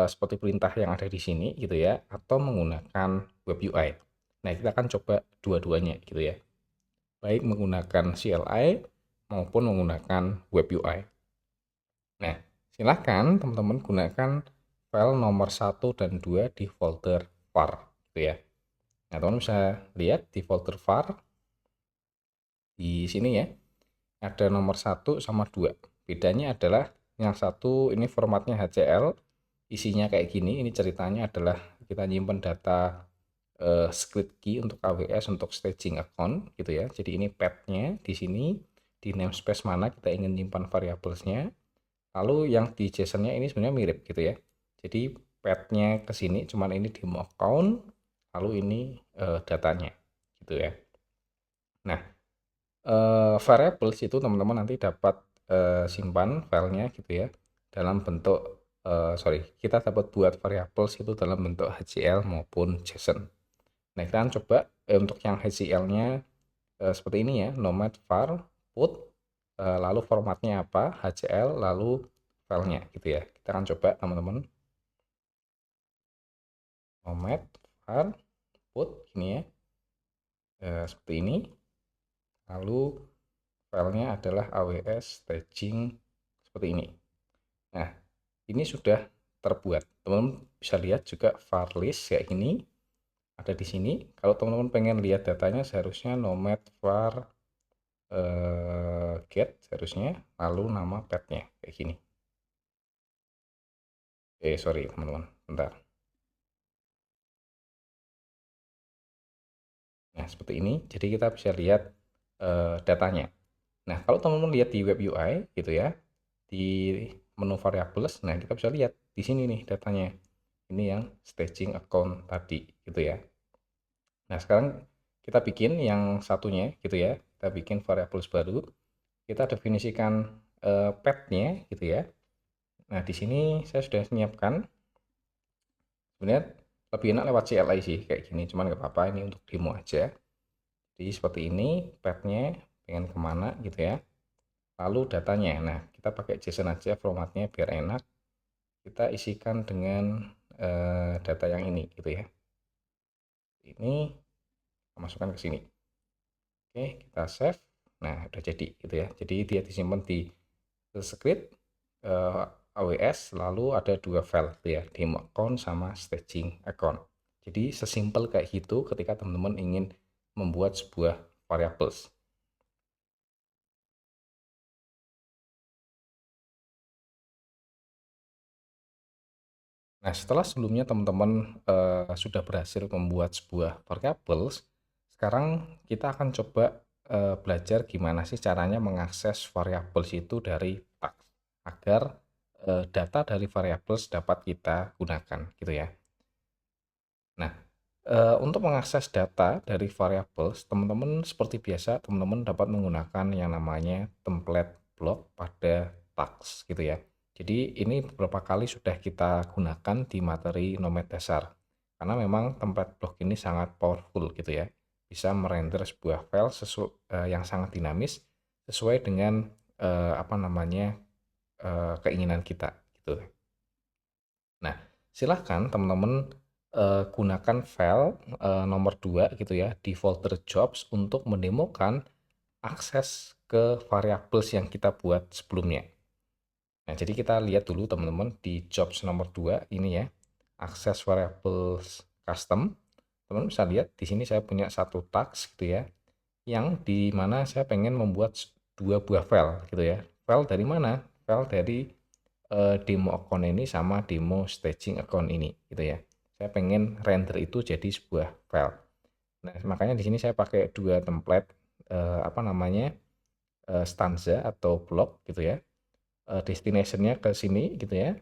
seperti perintah yang ada di sini gitu ya, atau menggunakan web UI. Nah, kita akan coba dua-duanya gitu ya. Baik menggunakan CLI maupun menggunakan web UI. Nah, silakan teman-teman gunakan file nomor 1 dan 2 di folder var gitu ya. Nah, teman-teman bisa lihat di folder var di sini ya, ada nomor 1 sama 2. Bedanya adalah yang satu ini formatnya HCL, isinya kayak gini. Ini ceritanya adalah kita nyimpen data script key untuk AWS untuk staging account gitu ya. Jadi ini path-nya di sini di namespace mana kita ingin nyimpan variablesnya. Lalu yang di JSON-nya ini sebenarnya mirip gitu ya. Jadi path-nya ke sini, cuman ini demo account, lalu ini datanya, gitu ya. Nah, variables itu teman-teman nanti dapat simpan filenya gitu ya, dalam bentuk, kita dapat buat variables itu dalam bentuk HCL maupun JSON. Nah, kita akan coba untuk yang HCL-nya seperti ini ya, nomad var put, lalu formatnya apa, HCL, lalu filenya gitu ya. Kita akan coba teman-teman, nomad var put gini ya, seperti ini, lalu filenya adalah aws staging seperti ini. Nah, ini sudah terbuat. Teman-teman bisa lihat juga var list kayak gini, ada di sini. Kalau teman-teman pengen lihat datanya, seharusnya nomad var get seharusnya, lalu nama path-nya kayak gini. Sorry teman-teman, bentar. Nah, seperti ini. Jadi kita bisa lihat datanya. Nah, kalau teman-teman lihat di web UI gitu ya, di menu variables, nah kita bisa lihat di sini nih datanya. Ini yang staging account tadi gitu ya. Nah, sekarang kita bikin yang satunya gitu ya. Kita bikin variables baru. Kita definisikan path-nya gitu ya. Nah, di sini saya sudah menyiapkan. Sebenarnya lebih enak lewat CLI sih kayak gini, cuman nggak apa-apa, ini untuk demo aja. Jadi seperti ini path-nya pengen kemana gitu ya, lalu datanya. Nah, kita pakai JSON aja formatnya biar enak. Kita isikan dengan data yang ini gitu ya. Ini masukkan ke sini. Oke, kita save. Nah, udah jadi gitu ya. Jadi dia disimpan di script AWS, lalu ada dua file gitu ya, demo account sama staging account. Jadi sesimpel kayak gitu ketika teman-teman ingin membuat sebuah variables. Nah, setelah sebelumnya teman-teman sudah berhasil membuat sebuah variables, sekarang kita akan coba belajar gimana sih caranya mengakses variables itu dari tags agar data dari variables dapat kita gunakan gitu ya. Nah, untuk mengakses data dari variables, teman-teman seperti biasa, teman-teman dapat menggunakan yang namanya template block pada tags gitu ya. Jadi ini beberapa kali sudah kita gunakan di materi Nomad dasar. Karena memang template block ini sangat powerful gitu ya. Bisa merender sebuah file yang sangat dinamis sesuai dengan apa namanya keinginan kita gitu. Nah, silahkan teman-teman gunakan file nomor 2 gitu ya di folder jobs untuk mendemokan akses ke variables yang kita buat sebelumnya. Nah, jadi kita lihat dulu teman-teman di jobs nomor 2 ini ya, akses variables custom. Teman-teman bisa lihat di sini saya punya satu tags gitu ya, yang di mana saya pengen membuat dua buah file gitu ya. File dari mana? File dari demo account ini sama demo staging account ini gitu ya. Saya pengen render itu jadi sebuah file. Nah, makanya di sini saya pakai dua template apa namanya? Stanza atau block gitu ya. Destination-nya ke sini gitu ya.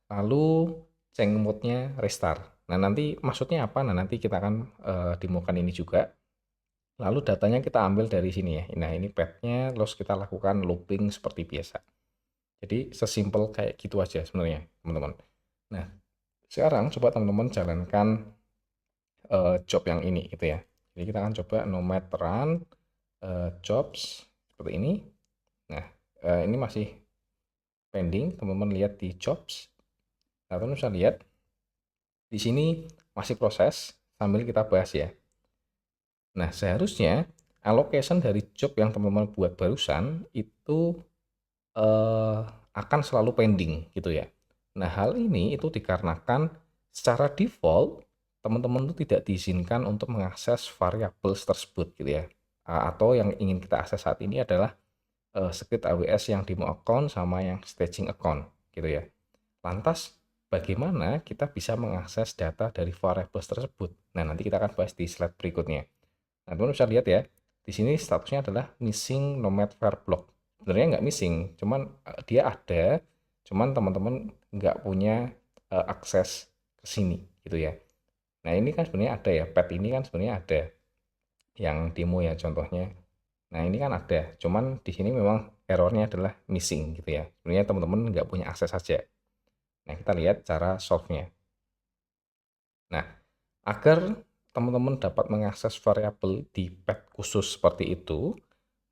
Lalu change mode-nya restart. Nah, nanti maksudnya apa? Nah, nanti kita akan demokan ini juga. Lalu datanya kita ambil dari sini ya. Nah, ini path-nya, terus kita lakukan looping seperti biasa. Jadi sesimpel kayak gitu aja sebenarnya, teman-teman. Nah, sekarang coba teman-teman jalankan job yang ini gitu ya. Jadi kita akan coba nomad run jobs seperti ini. Nah, ini masih pending, teman-teman lihat di jobs. Nah, teman-teman bisa lihat di sini masih proses sambil kita bahas ya. Nah, seharusnya allocation dari job yang teman-teman buat barusan itu akan selalu pending gitu ya. Nah, hal ini itu dikarenakan secara default teman-teman itu tidak diizinkan untuk mengakses variables tersebut gitu ya. Atau yang ingin kita akses saat ini adalah script AWS yang demo account sama yang staging account gitu ya. Lantas bagaimana kita bisa mengakses data dari variables tersebut? Nah, nanti kita akan bahas di slide berikutnya. Nah, teman-teman bisa lihat ya, di sini statusnya adalah missing nomad var block. Sebenarnya nggak missing, cuman dia ada, cuman teman-teman nggak punya akses ke sini gitu ya. Nah, ini kan sebenarnya ada ya, pet ini kan sebenarnya ada yang demo ya contohnya. Nah, ini kan ada, cuman di sini memang errornya adalah missing gitu ya. Sebenarnya teman-teman nggak punya akses saja. Nah, kita lihat cara solve-nya. Nah, agar teman-teman dapat mengakses variabel di pet khusus seperti itu,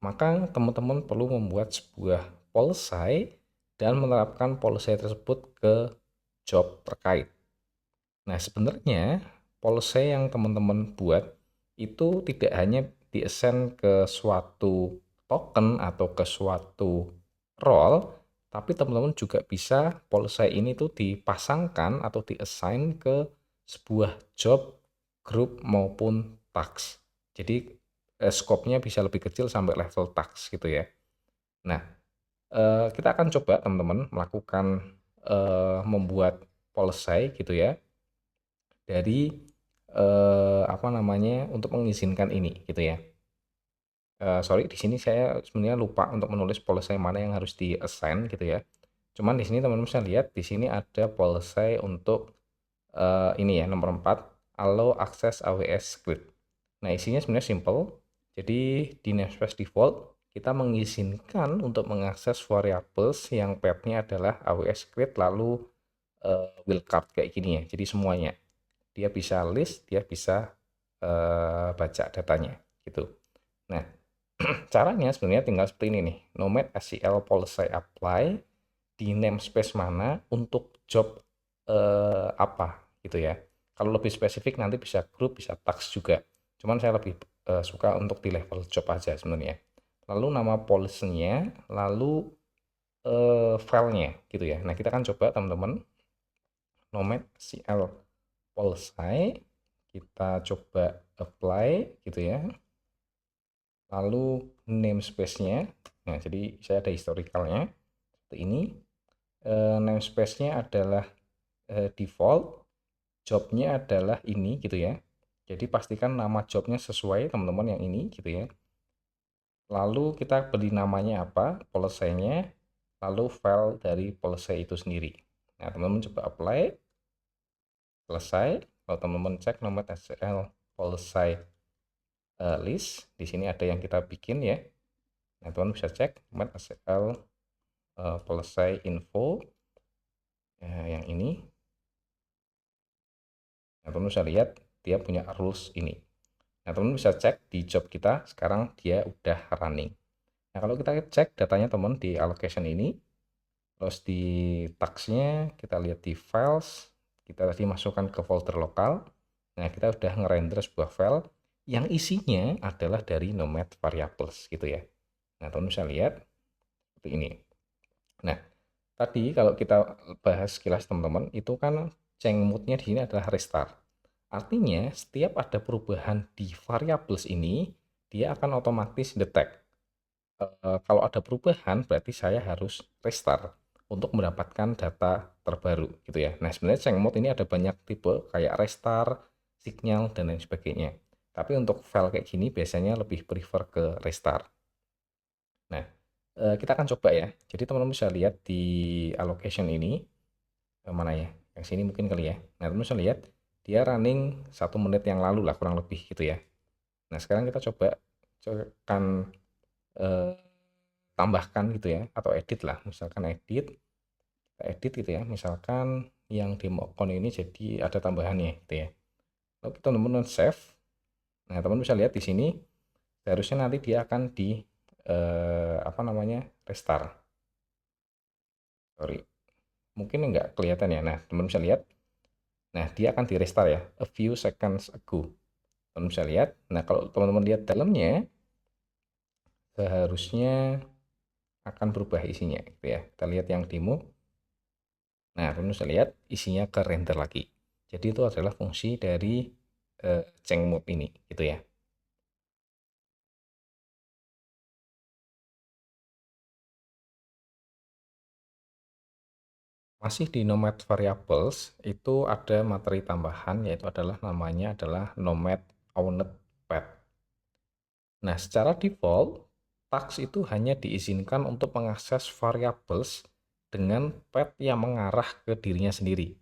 maka teman-teman perlu membuat sebuah policy dan menerapkan policy tersebut ke job terkait. Nah, sebenarnya policy yang teman-teman buat itu tidak hanya di-assign ke suatu token atau ke suatu role, tapi teman-teman juga bisa policy ini tuh dipasangkan atau di-assign ke sebuah job, group maupun task. Jadi scope-nya bisa lebih kecil sampai level task gitu ya. Nah, kita akan coba teman-teman melakukan membuat policy gitu ya dari apa namanya untuk mengizinkan ini gitu ya. Sorry di sini saya sebenarnya lupa untuk menulis policy mana yang harus di-assign gitu ya. Cuman di sini teman-teman bisa lihat di sini ada policy untuk ini ya nomor 4 allow access AWS script. Nah, isinya sebenarnya simple. Jadi di namespace default kita mengizinkan untuk mengakses variables yang path-nya adalah AWS script lalu wildcard kayak gini ya. Jadi semuanya. Dia bisa list, dia bisa baca datanya gitu. Nah, caranya sebenarnya tinggal seperti ini nih. Nomad SQL policy apply di namespace mana untuk job apa gitu ya. Kalau lebih spesifik nanti bisa group, bisa task juga. Cuman saya lebih suka untuk di level job aja sebenarnya. Lalu nama policy-nya, lalu filenya gitu ya. Nah, kita kan coba teman-teman nomad SQL policy kita coba apply gitu ya. Lalu namespace-nya, nah jadi saya ada historicalnya seperti ini. Namespace-nya adalah default, jobnya adalah ini gitu ya. Jadi pastikan nama jobnya sesuai teman-teman yang ini gitu ya. Lalu kita beri namanya apa, policy-nya, lalu file dari policy itu sendiri. Nah, teman-teman coba apply, selesai. Kalau teman-teman cek nomor SQL policy list, di sini ada yang kita bikin ya. Nah, teman-teman bisa cek nomor SQL policy info yang ini. Nah, teman-teman bisa lihat dia punya rules ini. Nah, teman-teman bisa cek di job kita sekarang dia udah running. Nah, kalau kita cek datanya teman di allocation ini, terus di tagsnya kita lihat di files, kita tadi masukkan ke folder lokal. Nah, kita udah ngerender sebuah file yang isinya adalah dari nomad variables gitu ya. Nah, teman-teman bisa lihat seperti ini. Nah, tadi kalau kita bahas sekilas teman-teman, itu kan change mode-nya di sini adalah restart. Artinya, setiap ada perubahan di variables ini, dia akan otomatis detect. Kalau ada perubahan, berarti saya harus restart untuk mendapatkan data terbaru gitu ya. Nah, sebenarnya change mode ini ada banyak tipe, kayak restart, signal, dan lain sebagainya. Tapi untuk file kayak gini biasanya lebih prefer ke restart. Nah, kita akan coba ya. Jadi teman-teman bisa lihat di allocation ini, mana ya? Yang sini mungkin kali ya. Nah, teman-teman bisa lihat dia running 1 menit yang lalu lah kurang lebih gitu ya. Nah, sekarang kita coba akan tambahkan gitu ya atau edit lah. Misalkan edit, kita edit gitu ya. Misalkan yang demo account ini jadi ada tambahannya gitu ya. Lalu teman-teman save. Nah, teman-teman bisa lihat di sini seharusnya nanti dia akan di apa namanya? Restart. Sorry. Mungkin nggak kelihatan ya. Nah, teman-teman bisa lihat. Nah, dia akan di restart ya, a few seconds ago. Teman-teman bisa lihat. Nah, kalau teman-teman lihat dalamnya, seharusnya akan berubah isinya gitu ya. Kita lihat yang demo. Nah, teman-teman bisa lihat isinya ke render lagi. Jadi itu adalah fungsi dari change mode ini gitu ya. Masih di nomad variables itu ada materi tambahan yaitu adalah namanya adalah nomad owned path. Nah, secara default, tags itu hanya diizinkan untuk mengakses variables dengan path yang mengarah ke dirinya sendiri.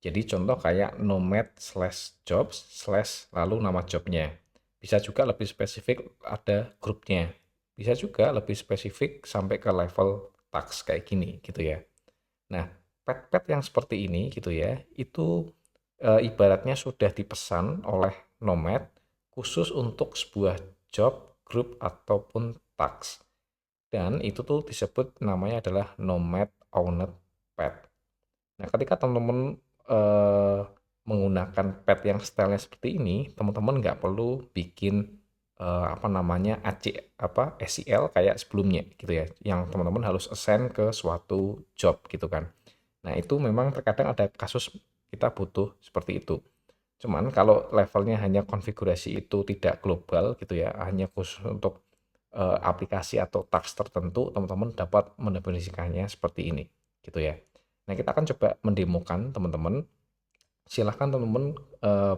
Jadi contoh kayak nomad slash jobs slash lalu nama jobnya. Bisa juga lebih spesifik ada grupnya. Bisa juga lebih spesifik sampai ke level task kayak gini gitu ya. Nah, pet-pet yang seperti ini gitu ya, itu ibaratnya sudah dipesan oleh nomad khusus untuk sebuah job, group ataupun task. Dan itu tuh disebut namanya adalah nomad owned pet. Nah, ketika teman-teman eh, menggunakan pet yang stylenya seperti ini, teman-teman nggak perlu bikin apa namanya SEL kayak sebelumnya gitu ya, yang teman-teman harus assign ke suatu job gitu kan. Nah, itu memang terkadang ada kasus kita butuh seperti itu. Cuman kalau levelnya hanya konfigurasi itu tidak global gitu ya, hanya khusus untuk aplikasi atau task tertentu, teman-teman dapat mendefinisikannya seperti ini gitu ya. Nah, kita akan coba mendemokan teman-teman. Silahkan teman-teman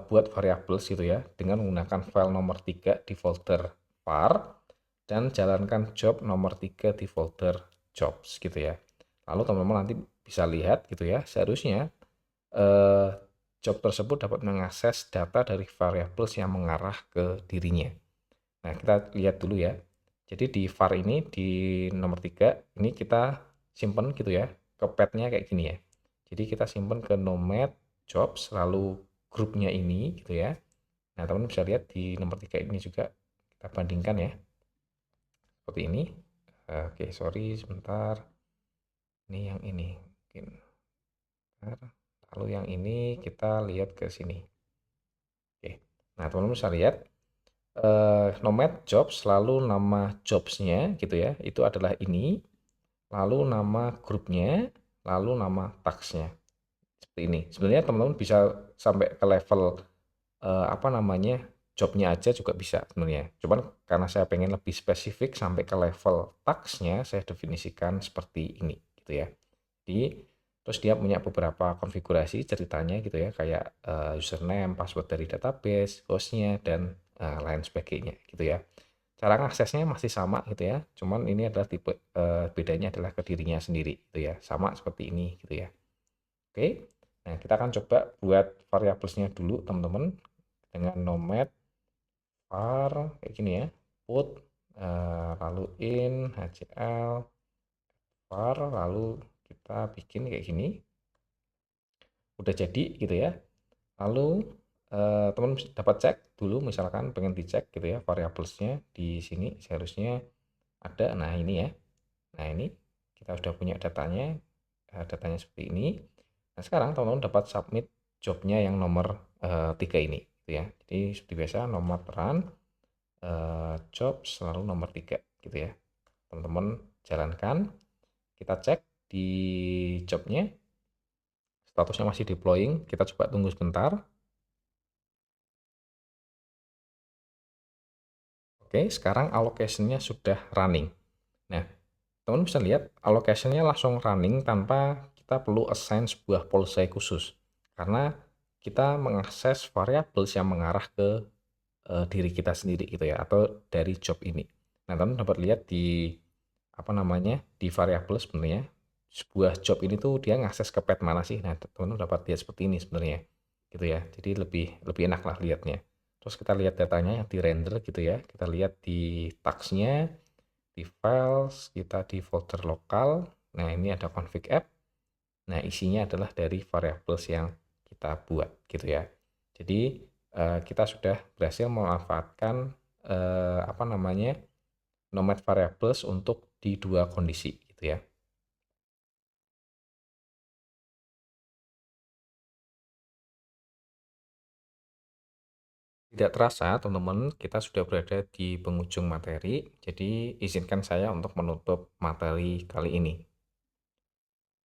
buat variables gitu ya dengan menggunakan file nomor 3 di folder var dan jalankan job nomor 3 di folder jobs gitu ya. Lalu teman-teman nanti bisa lihat gitu ya, seharusnya eh, job tersebut dapat mengakses data dari variables yang mengarah ke dirinya. Nah, kita lihat dulu ya. Jadi di var ini di nomor 3 ini kita simpen gitu ya. Ke petnya kayak gini ya. Jadi kita simpen ke nomad jobs lalu grupnya ini gitu ya. Nah, teman-teman bisa lihat di nomor 3 ini juga kita bandingkan ya. Seperti ini. Oke, sorry sebentar. Ini yang ini. Mungkin. Lalu yang ini kita lihat ke sini. Oke. Nah, teman-teman bisa lihat nomad jobs lalu nama jobsnya gitu ya itu adalah ini lalu nama grupnya lalu nama tasknya seperti ini. Sebenarnya teman-teman bisa sampai ke level apa namanya jobnya aja juga bisa sebenarnya, cuman karena saya pengen lebih spesifik sampai ke level tasknya saya definisikan seperti ini gitu ya. Jadi terus dia punya beberapa konfigurasi ceritanya gitu ya kayak username, password dari database, hostnya dan lain sebagainya gitu ya. Cara ngaksesnya masih sama gitu ya, cuman ini adalah tipe bedanya adalah ke dirinya sendiri gitu ya, sama seperti ini gitu ya. Oke, nah kita akan coba buat variablesnya dulu teman-teman dengan nomad var kayak gini ya, put lalu in hcl var lalu kita bikin kayak gini, udah jadi gitu ya. Lalu teman dapat cek dulu misalkan pengen dicek gitu ya variablesnya di sini seharusnya ada. Nah ini ya. Nah ini kita sudah punya datanya, datanya seperti ini. Nah sekarang teman-teman dapat submit jobnya yang nomor 3 ini gitu ya. Jadi seperti biasa nomor run job selalu nomor 3 gitu ya. Teman-teman jalankan, kita cek di jobnya statusnya masih deploying, kita coba tunggu sebentar. Oke, sekarang allocation-nya sudah running. Nah, teman bisa lihat allocation-nya langsung running tanpa kita perlu assign sebuah policy khusus. Karena kita mengakses variables yang mengarah ke diri kita sendiri gitu ya, atau dari job ini. Nah, teman dapat lihat di apa namanya di variabel sebenarnya sebuah job ini tuh dia ngakses ke pet mana sih. Nah, teman dapat lihat seperti ini sebenarnya gitu ya. Jadi lebih lebih enak lah lihatnya. Terus kita lihat datanya yang di render gitu ya. Kita lihat di tagsnya, di files, kita di folder lokal. Nah, ini ada config app. Nah, isinya adalah dari variables yang kita buat gitu ya. Jadi kita sudah berhasil memanfaatkan apa namanya nomad variables untuk di dua kondisi gitu ya. Tidak terasa teman-teman kita sudah berada di penghujung materi, jadi izinkan saya untuk menutup materi kali ini.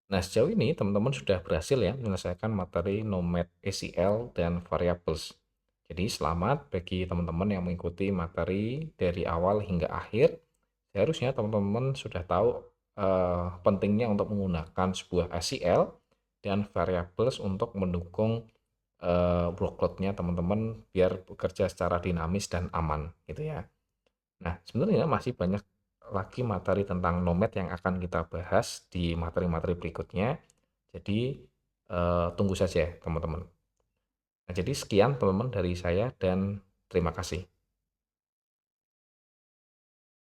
Nah, sejauh ini teman-teman sudah berhasil ya menyelesaikan materi nomad ACL dan variables. Jadi selamat bagi teman-teman yang mengikuti materi dari awal hingga akhir. Seharusnya teman-teman sudah tahu pentingnya untuk menggunakan sebuah ACL dan variables untuk mendukung workload-nya teman-teman biar bekerja secara dinamis dan aman gitu ya. Nah, sebenarnya masih banyak lagi materi tentang nomad yang akan kita bahas di materi-materi berikutnya. Jadi tunggu saja teman-teman. Nah, jadi sekian teman-teman dari saya dan terima kasih.